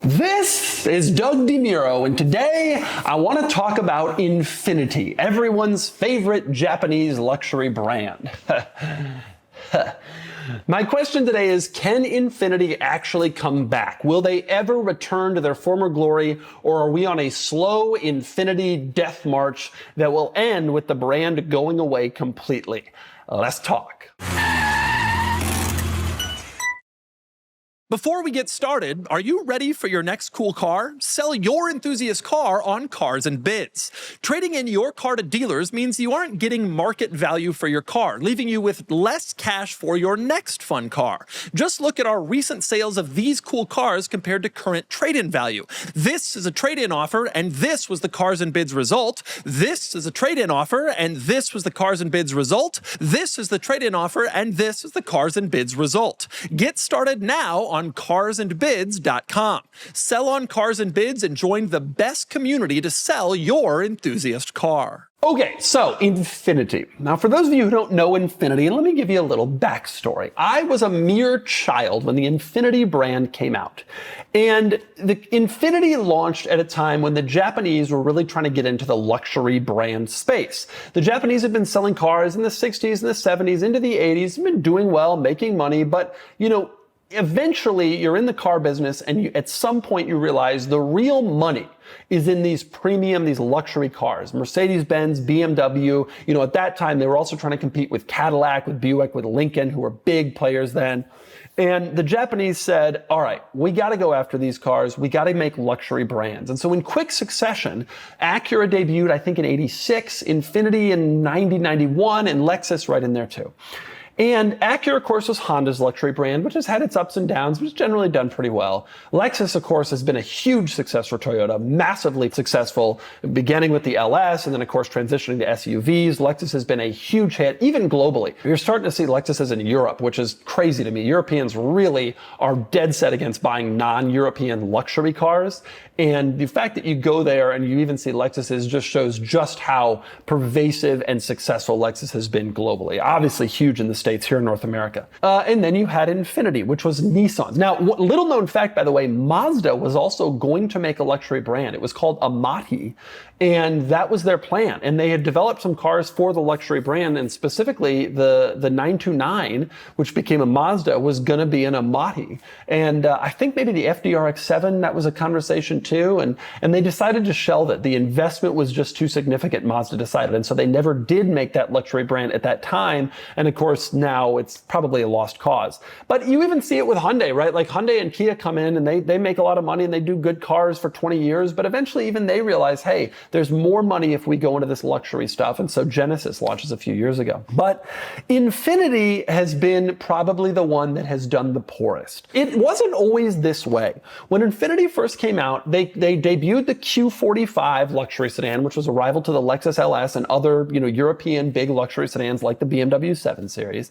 This is Doug DeMuro, and today I want to talk about Infiniti, everyone's favorite Japanese luxury brand. My question today is, can Infiniti actually come back? Will they ever return to their former glory, or are we on a slow Infiniti death march that will end with the brand going away completely? Let's talk. Before we get started, are you ready for your next cool car? Sell your enthusiast car on Cars and Bids. Trading in your car to dealers means you aren't getting market value for your car, leaving you with less cash for your next fun car. Just look at our recent sales of these cool cars compared to current trade-in value. This is a trade-in offer, and this was the Cars and Bids result. This is a trade-in offer, and this was the Cars and Bids result. This is the trade-in offer, and this is the Cars and Bids result. Get started now on carsandbids.com. Sell on Cars and Bids and join the best community to sell your enthusiast car. Okay, so Infiniti. Now, for those of you who don't know Infiniti, let me give you a little backstory. I was a mere child when the Infiniti brand came out. And the Infiniti launched at a time when the Japanese were really trying to get into the luxury brand space. The Japanese had been selling cars in the 60s and the 70s into the 80s, been doing well, making money, but, eventually you're in the car business and at some point you realize the real money is in these premium, these luxury cars. Mercedes-Benz, BMW, at that time they were also trying to compete with Cadillac, with Buick, with Lincoln, who were big players then. And the Japanese said, all right, we got to go after these cars. We got to make luxury brands. And so in quick succession, Acura debuted, I think in 86, Infiniti in 90, 91, and Lexus right in there too. And Acura, of course, was Honda's luxury brand, which has had its ups and downs, but has generally done pretty well. Lexus, of course, has been a huge success for Toyota, massively successful, beginning with the LS and then, of course, transitioning to SUVs. Lexus has been a huge hit, even globally. You're starting to see Lexuses in Europe, which is crazy to me. Europeans really are dead set against buying non-European luxury cars. And the fact that you go there and you even see Lexuses just shows just how pervasive and successful Lexus has been globally. Obviously huge in the States, here in North America. And then you had Infiniti, which was Nissan. Now, little known fact, by the way, Mazda was also going to make a luxury brand. It was called Amati, and that was their plan. And they had developed some cars for the luxury brand, and specifically the 929, which became a Mazda, was going to be an Amati. And I think maybe the FDRX7, that was a conversation too. And they decided to shelve it. The investment was just too significant, Mazda decided. And so they never did make that luxury brand at that time. And of course, now it's probably a lost cause. But you even see it with Hyundai, right? Like Hyundai and Kia come in and they make a lot of money and they do good cars for 20 years. But eventually even they realize, hey, there's more money if we go into this luxury stuff. And so Genesis launches a few years ago. But Infiniti has been probably the one that has done the poorest. It wasn't always this way. When Infiniti first came out, they debuted the Q45 luxury sedan, which was a rival to the Lexus LS and other, European big luxury sedans like the BMW 7 Series.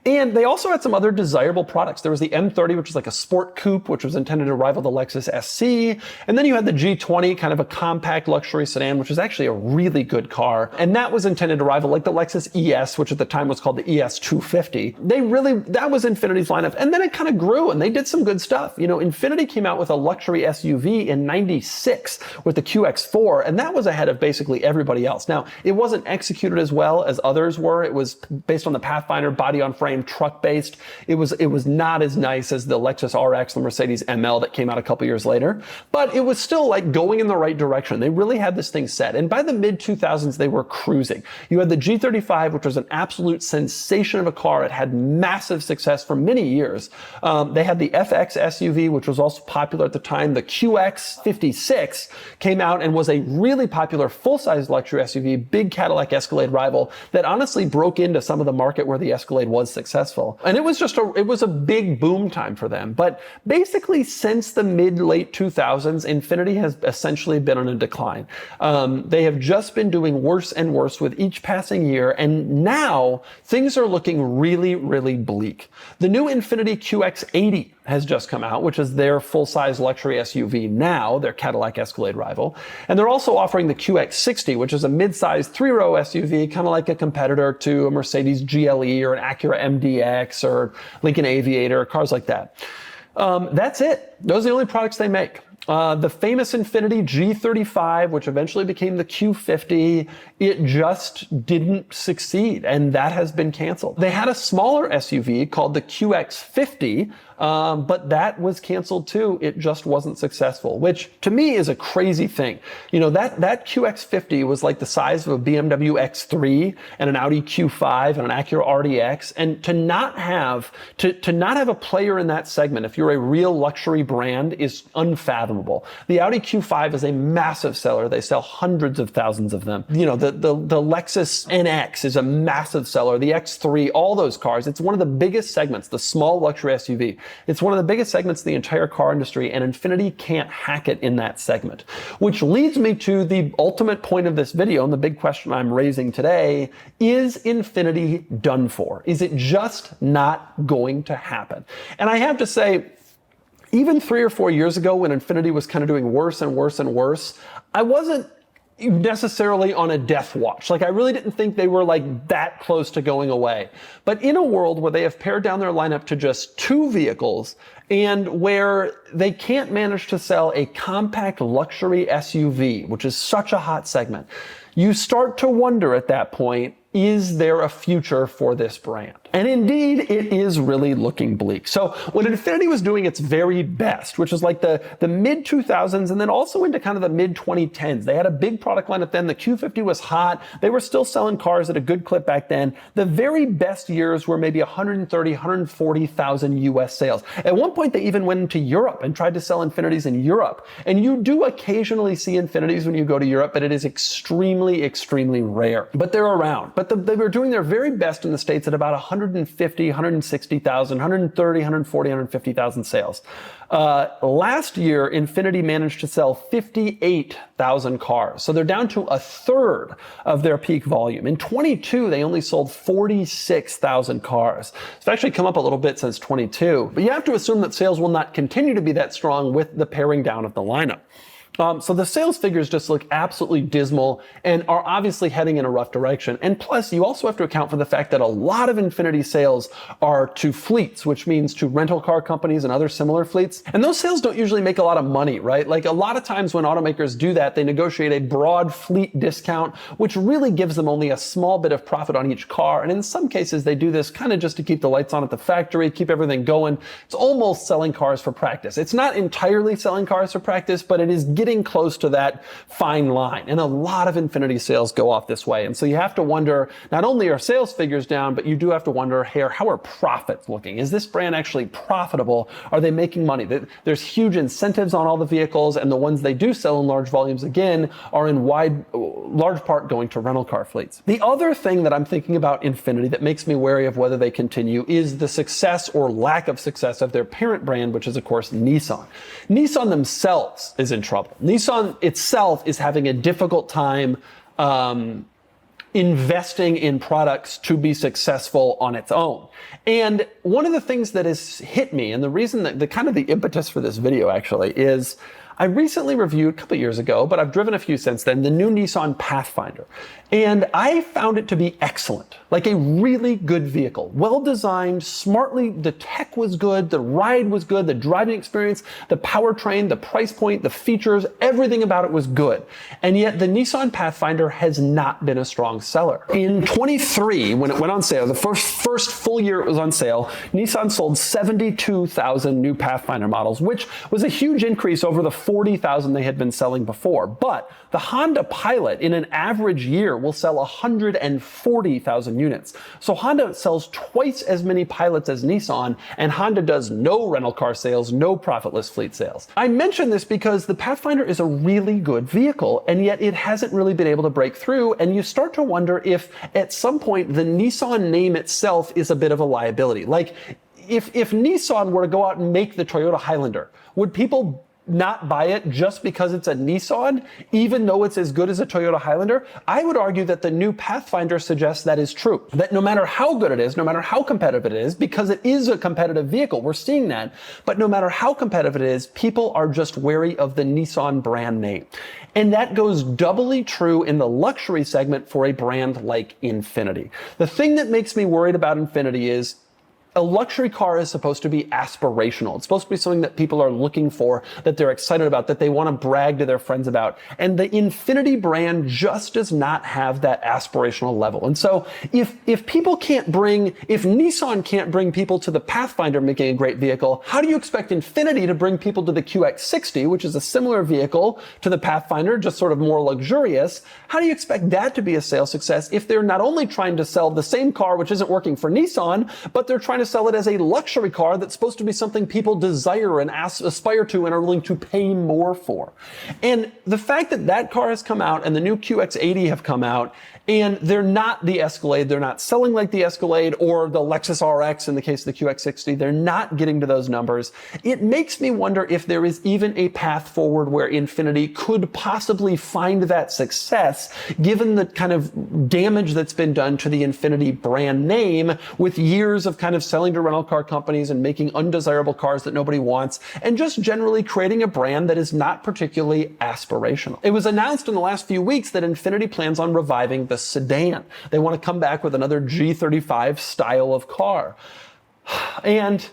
And they also had some other desirable products. There was the M30, which was like a sport coupe, which was intended to rival the Lexus SC. And then you had the G20, kind of a compact luxury sedan, which was actually a really good car. And that was intended to rival like the Lexus ES, which at the time was called the ES 250. That was Infiniti's lineup. And then it kind of grew and they did some good stuff. Infiniti came out with a luxury SUV in 96 with the QX4, and that was ahead of basically everybody else. Now, it wasn't executed as well as others were. It was based on the Pathfinder, body on frame, truck based. It was not as nice as the Lexus RX, the Mercedes ML that came out a couple years later, but it was still like going in the right direction. They really had this thing set. And by the mid 2000s, they were cruising. You had the G35, which was an absolute sensation of a car. It had massive success for many years. They had the FX SUV, which was also popular at the time. The QX56 came out and was a really popular full-size luxury SUV, big Cadillac Escalade rival that honestly broke into some of the market where the Escalade was successful. And it was a big boom time for them. But basically since the mid-late 2000s, Infiniti has essentially been on a decline. They have just been doing worse and worse with each passing year. And now things are looking really, really bleak. The new Infiniti QX80 has just come out, which is their full-size luxury SUV now, their Cadillac Escalade rival. And they're also offering the QX60, which is a mid-size three-row SUV, kind of like a competitor to a Mercedes GLE or an Acura MDX or Lincoln Aviator, cars like that. That's it. Those are the only products they make. The famous Infiniti G35, which eventually became the Q50, it just didn't succeed, and that has been canceled. They had a smaller SUV called the QX50, but that was canceled too. It just wasn't successful, which to me is a crazy thing. You know, that QX50 was like the size of a BMW X3 and an Audi Q5 and an Acura RDX, and to not have a player in that segment, if you're a real luxury brand, is unfathomable. The Audi Q5 is a massive seller. They sell hundreds of thousands of them. You know, the Lexus NX is a massive seller. The X3, all those cars, it's one of the biggest segments, the small luxury SUV. It's one of the biggest segments in the entire car industry, and Infiniti can't hack it in that segment. Which leads me to the ultimate point of this video, and the big question I'm raising today: is Infiniti done for? Is it just not going to happen? And I have to say, even 3 or 4 years ago, when Infiniti was kind of doing worse and worse and worse, I wasn't necessarily on a death watch. Like, I really didn't think they were like that close to going away. But in a world where they have pared down their lineup to just 2 vehicles, and where they can't manage to sell a compact luxury SUV, which is such a hot segment, you start to wonder at that point, is there a future for this brand? And indeed, it is really looking bleak. So when Infiniti was doing its very best, which was like the mid-2000s and then also into kind of the mid-2010s, they had a big product lineup then. The Q50 was hot. They were still selling cars at a good clip back then. The very best years were maybe 130, 140,000 US sales. At one point, they even went into Europe and tried to sell Infinitis in Europe. And you do occasionally see Infinitis when you go to Europe, but it is extremely, extremely rare. But they're around. But they were doing their very best in the States at about 150, 160,000, 130, 140, 150,000 sales. Last year, Infiniti managed to sell 58,000 cars. So they're down to a third of their peak volume. In 22, they only sold 46,000 cars. It's actually come up a little bit since 22. But you have to assume that sales will not continue to be that strong with the paring down of the lineup. So the sales figures just look absolutely dismal and are obviously heading in a rough direction. And plus, you also have to account for the fact that a lot of Infiniti sales are to fleets, which means to rental car companies and other similar fleets. And those sales don't usually make a lot of money, right? Like, a lot of times when automakers do that, they negotiate a broad fleet discount, which really gives them only a small bit of profit on each car. And in some cases, they do this kind of just to keep the lights on at the factory, keep everything going. It's almost selling cars for practice. It's not entirely selling cars for practice, but it is getting close to that fine line. And a lot of Infiniti sales go off this way. And so you have to wonder, not only are sales figures down, but you do have to wonder, hey, how are profits looking? Is this brand actually profitable? Are they making money? There's huge incentives on all the vehicles, and the ones they do sell in large volumes, again, are in large part going to rental car fleets. The other thing that I'm thinking about Infiniti that makes me wary of whether they continue is the success or lack of success of their parent brand, which is, of course, Nissan. Nissan themselves is in trouble. Nissan itself is having a difficult time investing in products to be successful on its own. And one of the things that has hit me, and the reason that the kind of the impetus for this video actually, is I recently reviewed a couple years ago, but I've driven a few since then, the new Nissan Pathfinder. And I found it to be excellent, like a really good vehicle. Well designed, smartly, the tech was good, the ride was good, the driving experience, the powertrain, the price point, the features, everything about it was good. And yet the Nissan Pathfinder has not been a strong seller. In 23, when it went on sale, the first full year it was on sale, Nissan sold 72,000 new Pathfinder models, which was a huge increase over the 40,000 they had been selling before. But the Honda Pilot in an average year will sell 140,000 units. So Honda sells twice as many Pilots as Nissan, and Honda does no rental car sales, no profitless fleet sales. I mention this because the Pathfinder is a really good vehicle, and yet it hasn't really been able to break through, and you start to wonder if at some point the Nissan name itself is a bit of a liability. Like, if Nissan were to go out and make the Toyota Highlander, would people not buy it just because it's a Nissan, even though it's as good as a Toyota Highlander? I would argue that the new Pathfinder suggests that is true. That no matter how good it is, no matter how competitive it is, because it is a competitive vehicle, we're seeing that, but no matter how competitive it is, people are just wary of the Nissan brand name. And that goes doubly true in the luxury segment for a brand like Infiniti. The thing that makes me worried about Infiniti is, a luxury car is supposed to be aspirational. It's supposed to be something that people are looking for, that they're excited about, that they want to brag to their friends about. And the Infiniti brand just does not have that aspirational level. And so if Nissan can't bring people to the Pathfinder making a great vehicle, how do you expect Infiniti to bring people to the QX60, which is a similar vehicle to the Pathfinder, just sort of more luxurious? How do you expect that to be a sales success if they're not only trying to sell the same car, which isn't working for Nissan, but they're trying to sell it as a luxury car that's supposed to be something people desire and aspire to and are willing to pay more for? And the fact that that car has come out and the new QX80 have come out, and they're not the Escalade, they're not selling like the Escalade or the Lexus RX in the case of the QX60, they're not getting to those numbers. It makes me wonder if there is even a path forward where Infiniti could possibly find that success, given the kind of damage that's been done to the Infiniti brand name with years of kind of selling to rental car companies and making undesirable cars that nobody wants, and just generally creating a brand that is not particularly aspirational. It was announced in the last few weeks that Infiniti plans on reviving the Sedan. They want to come back with another G35 style of car. And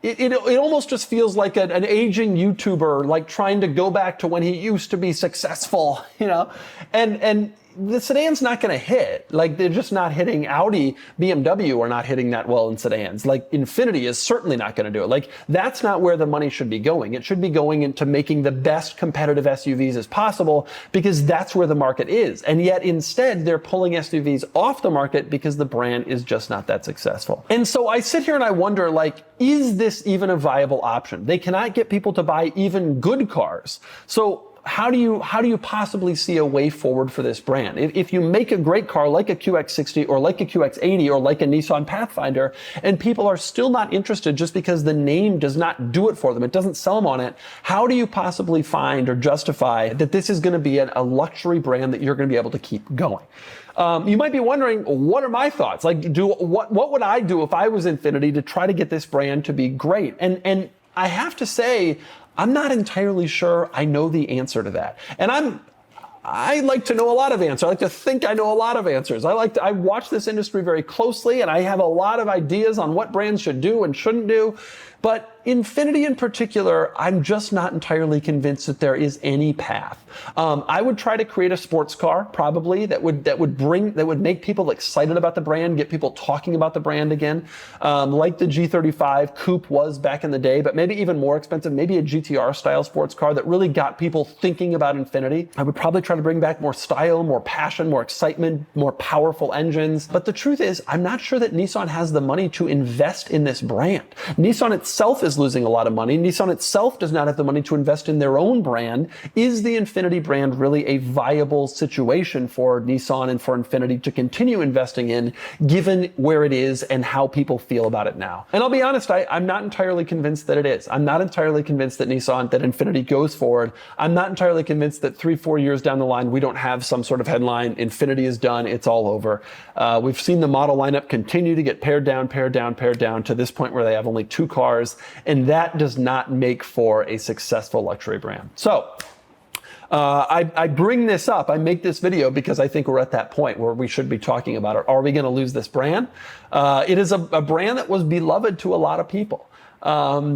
it almost just feels like an aging YouTuber, like trying to go back to when he used to be successful, and the sedan's not going to hit. Like, they're just not hitting. Audi, BMW are not hitting that well in sedans. Like, Infiniti is certainly not going to do it. Like, that's not where the money should be going. It should be going into making the best competitive SUVs as possible, because that's where the market is. And yet instead they're pulling SUVs off the market because the brand is just not that successful. And so I sit here and I wonder, like, is this even a viable option? They cannot get people to buy even good cars. So how do you possibly see a way forward for this brand? If you make a great car like a QX60 or like a QX80 or like a Nissan Pathfinder, and people are still not interested just because the name does not do it for them, it doesn't sell them on it, how do you possibly find or justify that this is going to be a luxury brand that you're going to be able to keep going? You might be wondering, what are my thoughts? Like, what would I do if I was Infiniti to try to get this brand to be great? And I have to say, I'm not entirely sure I know the answer to that. And I like to know a lot of answers. I like to think I know a lot of answers. I watch this industry very closely, and I have a lot of ideas on what brands should do and shouldn't do. But Infiniti in particular, I'm just not entirely convinced that there is any path. I would try to create a sports car, probably, that would make people excited about the brand, get people talking about the brand again, like the G35 Coupe was back in the day, but maybe even more expensive, maybe a GTR style sports car that really got people thinking about Infiniti. I would probably try to bring back more style, more passion, more excitement, more powerful engines. But the truth is, I'm not sure that Nissan has the money to invest in this brand. Nissan itself is losing a lot of money. Nissan itself does not have the money to invest in their own brand. Is the Infiniti brand really a viable situation for Nissan and for Infiniti to continue investing in, given where it is and how people feel about it now? And I'll be honest, I'm not entirely convinced that it is. I'm not entirely convinced that Infiniti goes forward. I'm not entirely convinced that 3-4 years down the line, we don't have some sort of headline, Infiniti is done, it's all over. We've seen the model lineup continue to get pared down to this point where they have only 2 cars, and that does not make for a successful luxury brand. So I bring this up, I make this video because I think we're at that point where we should be talking about it. Are we going to lose this brand? It is a brand that was beloved to a lot of people. I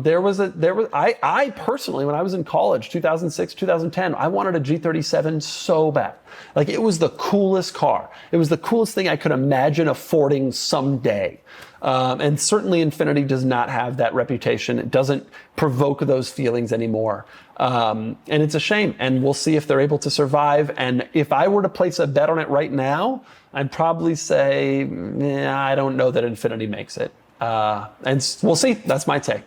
personally, when I was in college, 2006, 2010, I wanted a G37 so bad. Like, it was the coolest car. It was the coolest thing I could imagine affording someday. And certainly Infiniti does not have that reputation. It doesn't provoke those feelings anymore. And it's a shame. And we'll see if they're able to survive. And if I were to place a bet on it right now, I'd probably say, I don't know that Infiniti makes it. And we'll see. That's my take.